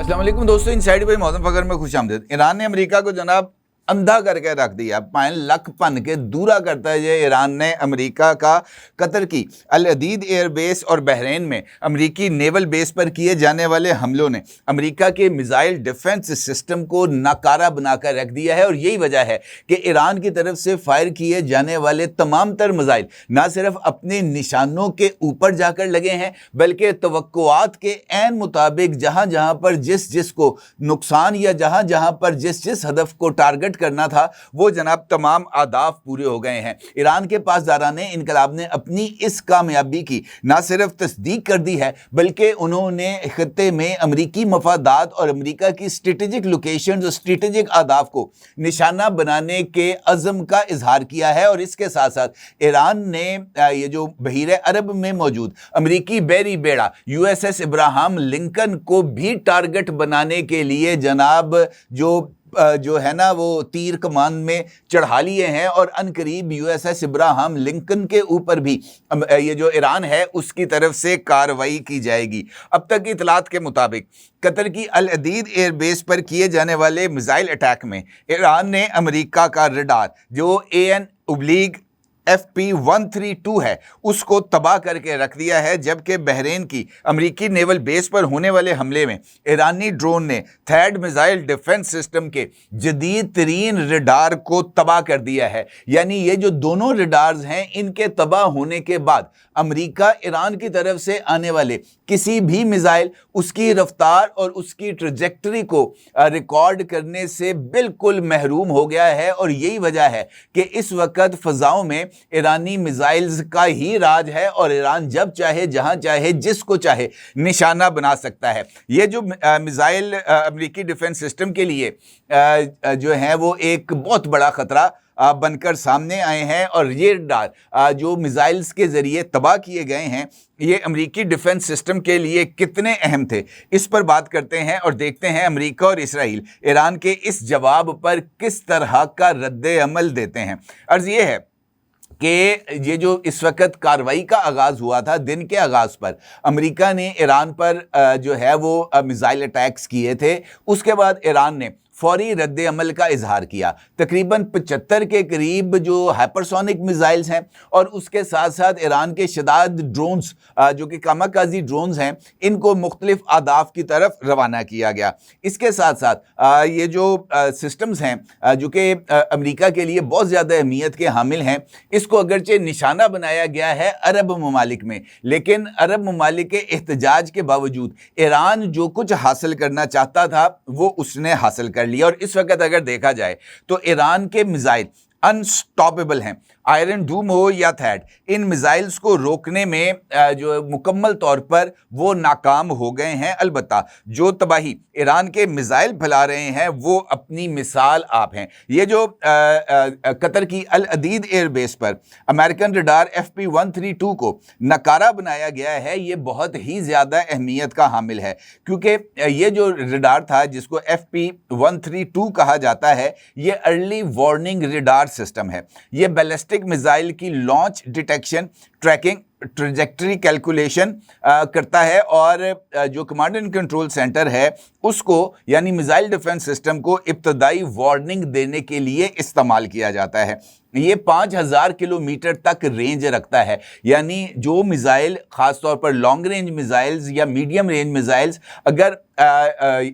अस्सलाम वालेकुम दोस्तों, इनसाइड बाय मौसम फकर में खुश आमदीद। ईरान ने अमेरिका को जनाब अंधा करके रख दिया, पाए लक पन के दूरा करता है। ये ईरान ने अमेरिका का कतर की अल अदीद एयर बेस और बहरीन में अमेरिकी नेवल बेस पर किए जाने वाले हमलों ने अमेरिका के मिसाइल डिफेंस सिस्टम को नाकारा बनाकर रख दिया है। और यही वजह है कि ईरान की तरफ से फायर किए जाने वाले तमाम तर मिसाइल ना सिर्फ अपने निशानों के ऊपर जाकर लगे हैं, बल्कि तवक्कुआत के ऐन मुताबिक जहां जहां पर जिस को नुकसान या जहां जहां पर जिस हदफ को टारगेट करना था, वो जनाब तमाम आदाफ पूरे हो गए हैं। ईरान के पासदारान इनकलाब ने अपनी इस कामयाबी की ना सिर्फ तस्दीक कर दी है, बल्कि उन्होंने खित्ते में अमरीकी मफादात और अमरीका की स्ट्रेटेजिक लोकेशंस और स्ट्रेटेजिक आदाफ को निशाना बनाने के अज़म का इजहार किया है। और इसके साथ साथ ईरान ने ये जो बहीरे अरब में मौजूद अमरीकी बहरी बेड़ा USS इब्राहिम लिंकन को भी टारगेट बनाने के लिए जनाब जो है ना वो तीर कमान में चढ़ा लिए हैं। और अनकरीब USS इब्राहिम लिंकन के ऊपर भी ये जो ईरान है उसकी तरफ से कार्रवाई की जाएगी। अब तक की इतलात के मुताबिक कतर की अल अदीद एयर बेस पर किए जाने वाले मिसाइल अटैक में ईरान ने अमेरिका का रडार जो AN/FP-132 है उसको तबाह करके रख दिया है, जबकि बहरीन की अमरीकी नेवल बेस पर होने वाले हमले में ईरानी ड्रोन ने थर्ड मिसाइल डिफेंस सिस्टम के जदीद तरीन रडार को तबाह कर दिया है। यानी ये जो दोनों रडार्स हैं, इनके तबाह होने के बाद अमरीका ईरान की तरफ से आने वाले किसी भी मिसाइल, उसकी रफ्तार और उसकी ट्रजेक्टरी को रिकॉर्ड करने से बिल्कुल महरूम हो गया है। और यही वजह है कि इस वक्त फ़ज़ाओं में ईरानी मिसाइल्स का ही राज है और ईरान जब चाहे जहां चाहे जिसको चाहे निशाना बना सकता है। ये जो मिसाइल अमेरिकी डिफेंस सिस्टम के लिए जो है वो एक बहुत बड़ा खतरा बनकर सामने आए हैं। और ये रडार जो मिसाइल्स के ज़रिए तबाह किए गए हैं, ये अमेरिकी डिफेंस सिस्टम के लिए कितने अहम थे, इस पर बात करते हैं और देखते हैं अमेरिका और इसराइल ईरान के इस जवाब पर किस तरह का रद्द अमल देते हैं। अर्ज़ ये है कि ये जो इस वक्त कार्रवाई का आगाज़ हुआ था, दिन के आगाज़ पर अमेरिका ने ईरान पर जो है वो मिसाइल अटैक्स किए थे। उसके बाद ईरान ने फौरी रद्द अमल का इजहार किया। तकरीबन 75 के करीब जो हाइपरसोनिक मिसाइल्स हैं और उसके साथ साथ ईरान के शदाद ड्रोन्स जो कि कामाकाजी ड्रोन्स हैं, इनको मुख्तलिफ आदाफ की तरफ रवाना किया गया। इसके साथ साथ ये जो सिस्टम्स हैं जो कि अमेरिका के लिए बहुत ज़्यादा अहमियत के हामिल हैं, इसको अगरचे निशाना बनाया गया है अरब ममालिक में, लेकिन अरब ममालिक के एहतजाज के बावजूद ईरान जो कुछ हासिल करना चाहता था वो उसने हासिल कर लिया। और इस वक्त अगर देखा जाए तो ईरान के मिसाइल अनस्टॉपेबल हैं। आयरन डूम हो या थैड, इन मिसाइल्स को रोकने में जो मुकम्मल तौर पर वो नाकाम हो गए हैं। अलबत्ता जो तबाही ईरान के मिसाइल फैला रहे हैं वो अपनी मिसाल आप हैं। ये जो कतर की अल अदीद एयर बेस पर अमेरिकन रडार FP-132 को नकारा बनाया गया है, ये बहुत ही ज़्यादा अहमियत का हामिल है, क्योंकि ये जो रडार था जिसको FP-132 कहा जाता है, ये अर्ली वार्निंग रडार सिस्टम है। ये बैलिस्टिक मिसाइल की launch, detection, tracking, trajectory calculation करता है और जो कमांड एंड कंट्रोल सेंटर है उसको यानी मिसाइल डिफेंस सिस्टम को इब्तदाई वार्निंग देने के लिए इस्तेमाल किया जाता है। ये 5000 किलोमीटर तक रेंज रखता है। यानी जो मिसाइल ख़ास तौर पर लॉन्ग रेंज मिसाइल्स या मीडियम रेंज मिसाइल्स अगर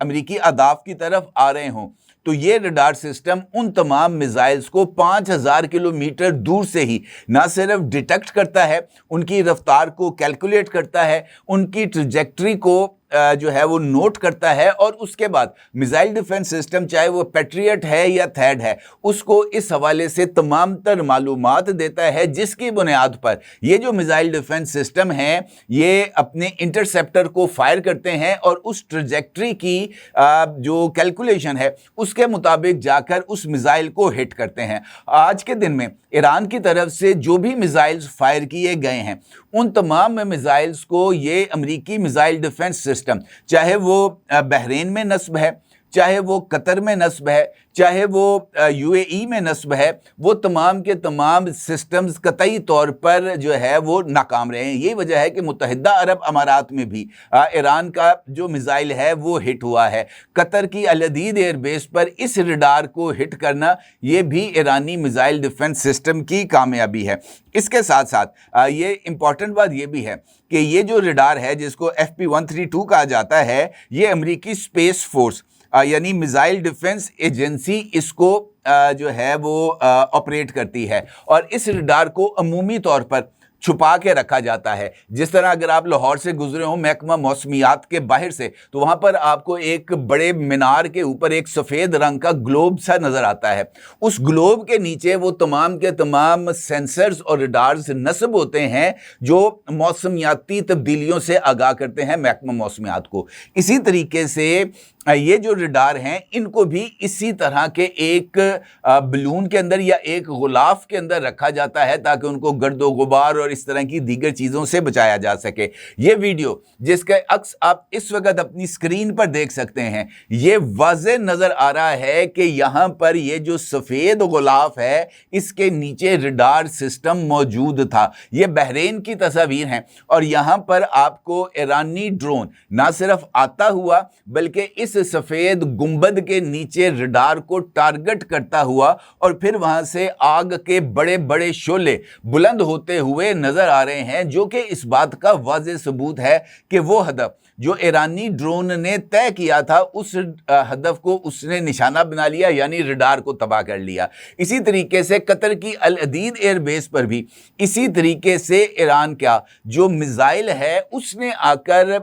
अमेरिकी अहदाफ की तरफ आ रहे हों, तो ये रडार सिस्टम उन तमाम मिसाइल्स को 5000 किलोमीटर दूर से ही ना सिर्फ डिटेक्ट करता है, उनकी रफ्तार को कैलकुलेट करता है, उनकी ट्रजेक्टरी को जो है वो नोट करता है। और उसके बाद मिसाइल डिफेंस सिस्टम चाहे वो पैट्रियट है या थैड है, उसको इस हवाले से तमाम तर मालूमात देता है, जिसकी बुनियाद पर ये जो मिसाइल डिफेंस सिस्टम हैं ये अपने इंटरसेप्टर को फायर करते हैं और उस ट्रजेक्टरी की जो कैलकुलेशन है उसके मुताबिक जाकर उस मिसाइल को हिट करते हैं। आज के दिन में ईरान की तरफ से जो भी मिसाइल्स फायर किए गए हैं, उन तमाम मिसाइल्स को ये अमेरिकी मिसाइल डिफेंस सिस्टम, चाहे वो बहरीन में नस्ब है, चाहे वो कतर में नस्ब है, चाहे वो यूएई में नस्ब है, वो तमाम के तमाम सिस्टम्स कतई तौर पर जो है वो नाकाम रहे हैं। यही वजह है कि मुत्तहिदा अरब अमारात में भी ईरान का जो मिसाइल है वो हिट हुआ है। कतर की अल अदीद एयरबेस पर इस रडार को हिट करना ये भी ईरानी मिसाइल डिफेंस सिस्टम की कामयाबी है। इसके साथ साथ ये इंपॉर्टेंट बात ये भी है कि ये जो रडार है जिसको FP-132 कहा जाता है, ये अमेरिकी स्पेस फोर्स यानी मिसाइल डिफेंस एजेंसी इसको जो है वो ऑपरेट करती है, और इस रडार को अमूमी तौर पर छुपा के रखा जाता है। जिस तरह अगर आप लाहौर से गुजरे हो महकमा मौसमियात के बाहर से, तो वहां पर आपको एक बड़े मीनार के ऊपर एक सफ़ेद रंग का ग्लोब सा नज़र आता है। उस ग्लोब के नीचे वो तमाम के तमाम सेंसर्स और रडार्स नस्ब होते हैं जो मौसमियाती तब्दीलियों से आगाह करते हैं महकमा मौसमियात को। इसी तरीके से ये जो रडार हैं इनको भी इसी तरह के एक बलून के अंदर या एक गुलाफ के अंदर रखा जाता है ताकि उनको गर्दो गुबार और इस तरह की दीगर चीज़ों से बचाया जा सके। ये वीडियो जिसका अक्स आप इस वक्त अपनी स्क्रीन पर देख सकते हैं, ये वाज़ेह नज़र आ रहा है कि यहाँ पर ये जो सफ़ेद गुलाफ है इसके नीचे रडार सिस्टम मौजूद था। ये बहरीन की तस्वीर हैं और यहाँ पर आपको ईरानी ड्रोन ना सिर्फ आता हुआ बल्कि इस सफेद गुंबद के नीचे रडार को टारगेट करता हुआ और फिर वहां से आग के बड़े बड़े शोले बुलंद होते हुए नजर आ रहे हैं, जो कि इस बात का वाज़ेह सबूत है कि वो हदफ जो ईरानी ड्रोन ने तय किया था उस हदफ को उसने निशाना बना लिया, यानी रडार को तबाह कर लिया। इसी तरीके से कतर की अल अदीद एयरबेस पर भी इसी तरीके से ईरान का जो मिसाइल है उसने आकर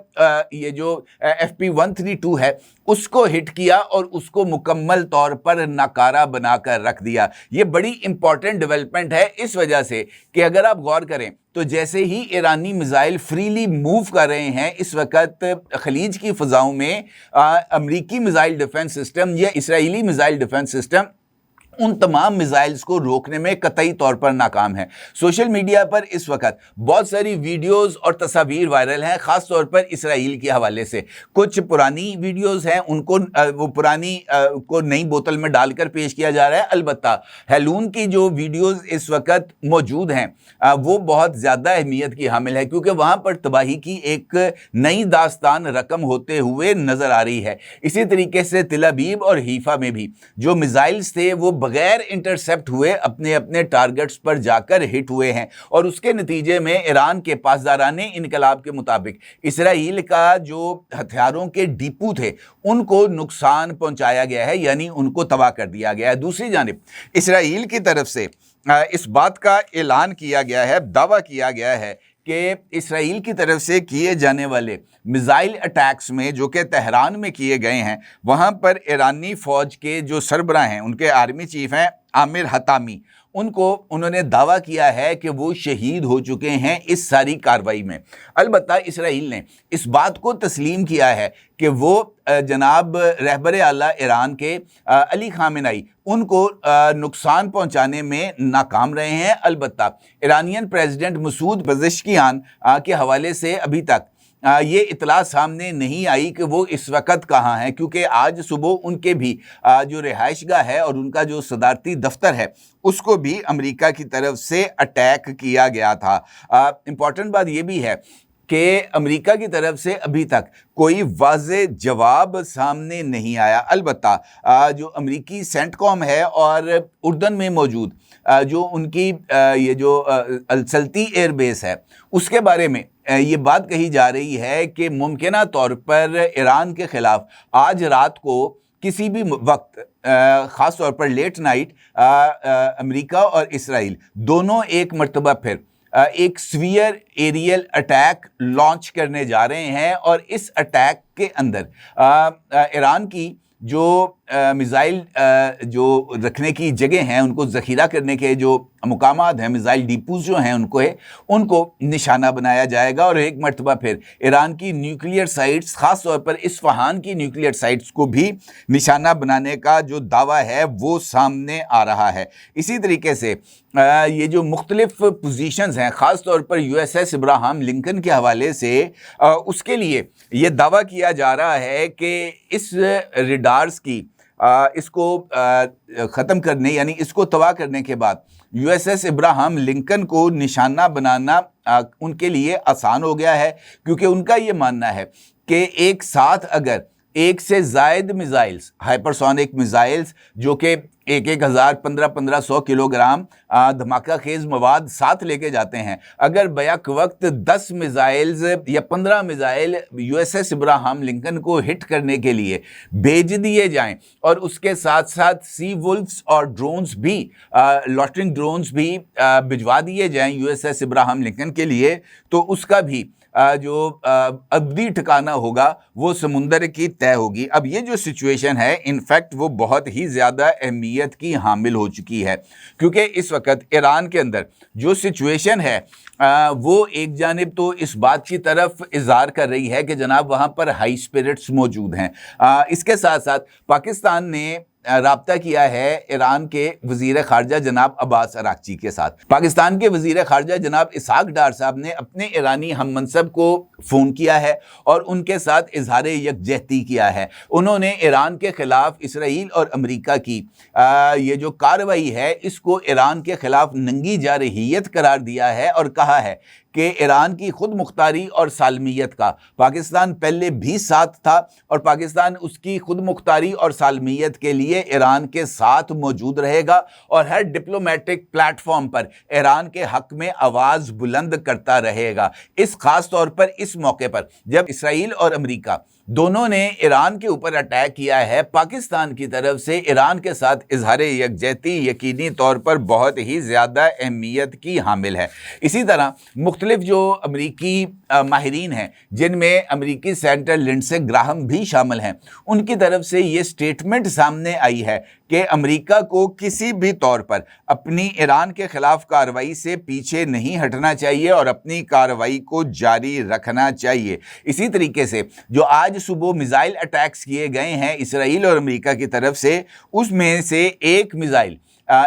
ये जो FP-132 है उसको हिट किया और उसको मुकम्मल तौर पर नाकारा बनाकर रख दिया। ये बड़ी इंपॉर्टेंट डेवलपमेंट है इस वजह से कि अगर आप गौर करें तो जैसे ही ईरानी मिसाइल फ्रीली मूव कर रहे हैं इस वक्त खलीज की फ़ज़ाओं में, अमरीकी मिसाइल डिफेंस सिस्टम या इसराइली मिसाइल डिफेंस सिस्टम उन तमाम मिसाइल्स को रोकने में कतई तौर पर नाकाम है। सोशल मीडिया पर इस वक्त बहुत सारी वीडियोस और तस्वीर वायरल हैं, ख़ास तौर पर इसराइल के हवाले से। कुछ पुरानी वीडियोस हैं, उनको वो पुरानी को नई बोतल में डालकर पेश किया जा रहा है। अलबत्ता हेलून की जो वीडियोस इस वक्त मौजूद हैं वो बहुत ज़्यादा अहमियत की हामिल है, क्योंकि वहाँ पर तबाही की एक नई दास्तान रकम होते हुए नज़र आ रही है। इसी तरीके से तिल अबीब और हीफा में भी जो मिसाइल्स थे वो बगैर इंटरसेप्ट हुए अपने अपने टारगेट्स पर जाकर हिट हुए हैं, और उसके नतीजे में ईरान के पासदाराने इनकलाब के मुताबिक इसराइल का जो हथियारों के डिपो थे उनको नुकसान पहुंचाया गया है, यानी उनको तबाह कर दिया गया है। दूसरी जानिब इसराइल की तरफ से इस बात का ऐलान किया गया है, दावा किया गया है कि इसराइल की तरफ से किए जाने वाले मिसाइल अटैक्स में जो कि तेहरान में किए गए हैं, वहाँ पर ईरानी फ़ौज के जो सरबराह हैं, उनके आर्मी चीफ हैं आमिर हतामी, उन्होंने दावा किया है कि वो शहीद हो चुके हैं इस सारी कार्रवाई में। अलबत्ता इसराइल ने इस बात को तस्लीम किया है कि वो जनाब रहबर आला ईरान के अली खामेनेई उनको नुकसान पहुंचाने में नाकाम रहे हैं। अलबत्ता ईरानियन प्रेसिडेंट मसूद पज़ेश्कियान के हवाले से अभी तक ये इतला सामने नहीं आई कि वो इस वक्त कहाँ हैं, क्योंकि आज सुबह उनके भी जो रिहाइशगाह है और उनका जो सदारती दफ्तर है उसको भी अमेरिका की तरफ से अटैक किया गया था। इम्पॉर्टेंट बात ये भी है कि अमेरिका की तरफ से अभी तक कोई वाज़ेह जवाब सामने नहीं आया। अलबत्ता जो अमेरिकी सेंटकॉम है और उर्दन में मौजूद जो उनकी ये जो अलसल्ती एयरबेस है उसके बारे में ये बात कही जा रही है कि मुमकिना तौर पर ईरान के ख़िलाफ़ आज रात को किसी भी वक्त ख़ास तौर पर लेट नाइट अमेरिका और इसराइल दोनों एक मरतबा फिर एक स्फीयर एरियल अटैक लॉन्च करने जा रहे हैं, और इस अटैक के अंदर ईरान की जो मिसाइल जो रखने की जगह हैं, उनको ज़ख़ीरा करने के जो मुकामात हैं, मिसाइल डिपोज़ जो हैं उनको निशाना बनाया जाएगा। और एक मरतबा फिर ईरान की न्यूक्लियर साइट्स, ख़ास तौर पर इस्फ़हान की न्यूक्लियर साइट्स को भी निशाना बनाने का जो दावा है वो सामने आ रहा है। इसी तरीके से ये जो मुख्तलिफ पोजीशंस हैं, ख़ास तौर पर USS इब्राहम लिंकन के हवाले से उसके लिए ये दावा किया जा रहा है कि इस रेडार्स की इसको ख़त्म करने, यानी इसको तबाह करने के बाद USS इब्राहम लिंकन को निशाना बनाना उनके लिए आसान हो गया है, क्योंकि उनका ये मानना है कि एक साथ अगर एक से ज़ायद मिसाइल्स, हाइपरसोनिक मिसाइल्स जो कि 1,000, 1500 किलोग्राम धमाका खेज मवाद साथ लेके जाते हैं, अगर बैक वक्त 10 मिसाइल्स या 15 मिसाइल USS इब्राहम लिंकन को हिट करने के लिए भेज दिए जाएं और उसके साथ साथ सी वुल्फ्स और ड्रोन्स भी, लॉटरिंग ड्रोन्स भी भिजवा दिए जाएं USS इब्राहम लिंकन के लिए, तो उसका भी जो अब्दी ठिकाना होगा वो समुंदर की तय होगी। अब ये जो सिचुएशन है, इनफैक्ट वो बहुत ही ज़्यादा अहमियत की हामिल हो चुकी है, क्योंकि इस वक्त ईरान के अंदर जो सिचुएशन है वो एक जानिब तो इस बात की तरफ इज़हार कर रही है कि जनाब वहाँ पर हाई स्पिरिट्स मौजूद हैं। इसके साथ साथ पाकिस्तान ने राब्ता किया है ईरान के वज़ीर ख़ारजा जनाब अब्बास अराक़ची के साथ। पाकिस्तान के वज़ीर ख़ारजा जनाब इसहाक डार साहब ने अपने ईरानी हम मनसब को फ़ोन किया है और उनके साथ इजहार यकजहती किया है। उन्होंने ईरान के ख़िलाफ़ इसराइल और अमेरिका की ये जो कार्रवाई है इसको ईरान के ख़िलाफ़ नंगी जारहियत करार दिया है और कहा है कि ईरान की खुद मुख्तारी और सालमियत का पाकिस्तान पहले भी साथ था और पाकिस्तान उसकी खुद मुख्तारी और सालमियत के लिए ईरान के साथ मौजूद रहेगा और हर डिप्लोमेटिक प्लेटफॉर्म पर ईरान के हक में आवाज़ बुलंद करता रहेगा। इस खास तौर पर इस मौके पर जब इसराइल और अमेरिका दोनों ने ईरान के ऊपर अटैक किया है, पाकिस्तान की तरफ से ईरान के साथ इजहार यकजहती यकीनी तौर पर बहुत ही ज़्यादा अहमियत की हामिल है। इसी तरह मुख्तलिफ जो अमरीकी माहिरीन हैं, जिनमें अमरीकी सेनेटर लिंडसे ग्राहम भी शामिल हैं, उनकी तरफ से ये स्टेटमेंट सामने आई है कि अमेरिका को किसी भी तौर पर अपनी ईरान के ख़िलाफ़ कार्रवाई से पीछे नहीं हटना चाहिए और अपनी कार्रवाई को जारी रखना चाहिए। इसी तरीके से जो आज सुबह मिसाइल अटैक्स किए गए हैं इसराइल और अमेरिका की तरफ से, उसमें से एक मिसाइल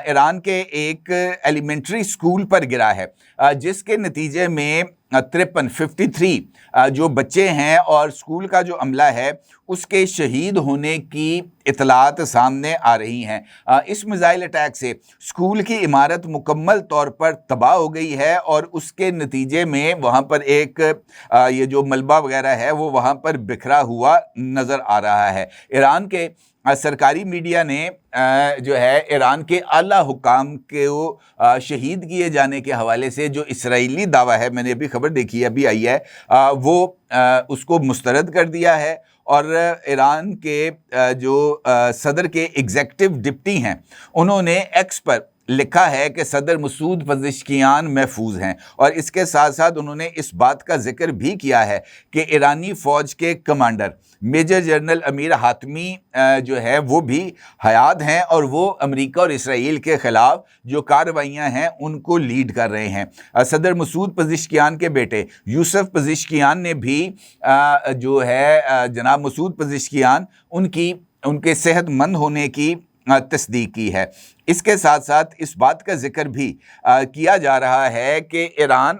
ईरान के एक एलिमेंट्री स्कूल पर गिरा है, जिसके नतीजे में 53 जो बच्चे हैं और स्कूल का जो अमला है उसके शहीद होने की इतलात सामने आ रही हैं। इस मिसाइल अटैक से स्कूल की इमारत मुकम्मल तौर पर तबाह हो गई है और उसके नतीजे में वहाँ पर एक ये जो मलबा वगैरह है वो वहाँ पर बिखरा हुआ नज़र आ रहा है। ईरान के सरकारी मीडिया ने जो है ईरान के आला हुकाम के वो शहीद किए जाने के हवाले से जो इसराइली दावा है, मैंने अभी खबर देखी है, अभी आई है, वो उसको मुस्तरद कर दिया है और ईरान के जो सदर के एग्जीक्यूटिव डिप्टी हैं उन्होंने एक्स पर लिखा है कि सदर मसूद पज़ेश्कियान महफूज हैं और इसके साथ साथ उन्होंने इस बात का जिक्र भी किया है कि ईरानी फ़ौज के commander major general Amir Hatami जो है वो भी हयात हैं और वो अमेरिका और इसराइल के ख़िलाफ़ जो कार्रवाइयाँ हैं उनको लीड कर रहे हैं। सदर मसूद पज़ेश्कियान के बेटे यूसुफ पज़ेश्कियान ने भी जो है जनाब मसूद पज़ेश्कियान उनके सेहतमंद होने की तस्दीक की है। इसके साथ साथ इस बात का जिक्र भी किया जा रहा है कि ईरान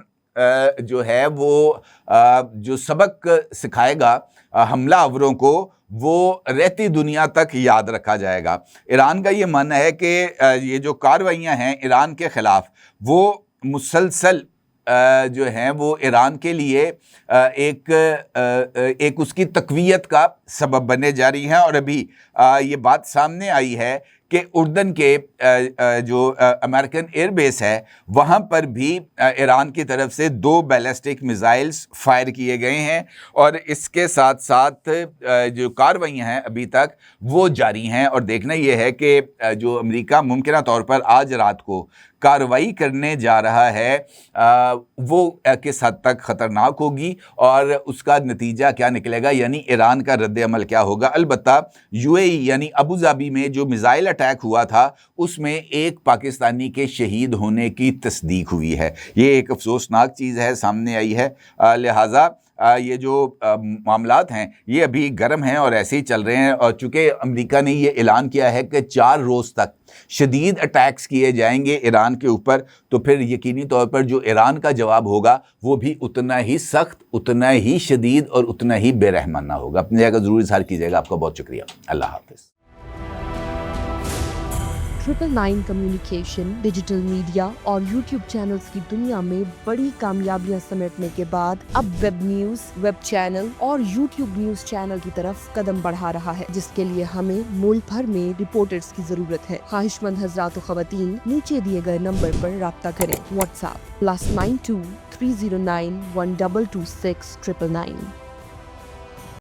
जो है वो जो सबक सिखाएगा हमला आवरों को वो रहती दुनिया तक याद रखा जाएगा। ईरान का ये मानना है कि ये जो कार्रवाइयाँ हैं ईरान के ख़िलाफ़ वो मुसलसल जो हैं वो ईरान के लिए एक उसकी तक़वियत का सबब बनने जा रही हैं और अभी ये बात सामने आई है कि उर्दन के जो अमेरिकन एयरबेस है वहाँ पर भी ईरान की तरफ से 2 बैलिस्टिक मिसाइल्स फायर किए गए हैं और इसके साथ साथ जो कार्रवाइयाँ हैं अभी तक वो जारी हैं और देखना ये है कि जो अमेरिका मुमकिन तौर पर आज रात को कार्रवाई करने जा रहा है वो किस हद तक ख़तरनाक होगी और उसका नतीजा क्या निकलेगा, यानी ईरान का रद्द अमल क्या होगा। अलबत्ता यूएई यानी अबू धाबी में जो मिसाइल अटैक हुआ था उसमें एक पाकिस्तानी के शहीद होने की तस्दीक हुई है। ये एक अफसोसनाक चीज़ है, सामने आई है। लिहाजा ये जो मामलात हैं ये अभी गर्म हैं और ऐसे ही चल रहे हैं। और चूँकि अमेरिका ने ये ऐलान किया है कि 4 रोज़ तक शदीद अटैक्स किए जाएंगे ईरान के ऊपर, तो फिर यकीनी तौर पर जो ईरान का जवाब होगा वो भी उतना ही सख्त, उतना ही शदीद और उतना ही बेरहमाना होगा। अपनी जगह ज़रूर इज़हार कीजिएगा। आपका बहुत शुक्रिया। अल्लाह हाफ़िज़। 999 कम्युनिकेशन, डिजिटल मीडिया और यूट्यूब चैनल्स की दुनिया में बड़ी कामयाबियां समेटने के बाद अब वेब न्यूज, वेब चैनल और यूट्यूब न्यूज चैनल की तरफ कदम बढ़ा रहा है, जिसके लिए हमें मुल्क भर में रिपोर्टर्स की जरूरत है। ख्वाहिशमंद हजरात व ख़वातीन नीचे दिए गए नंबर पर राब्ता करें। व्हाट्सएप +92 309 1226 999।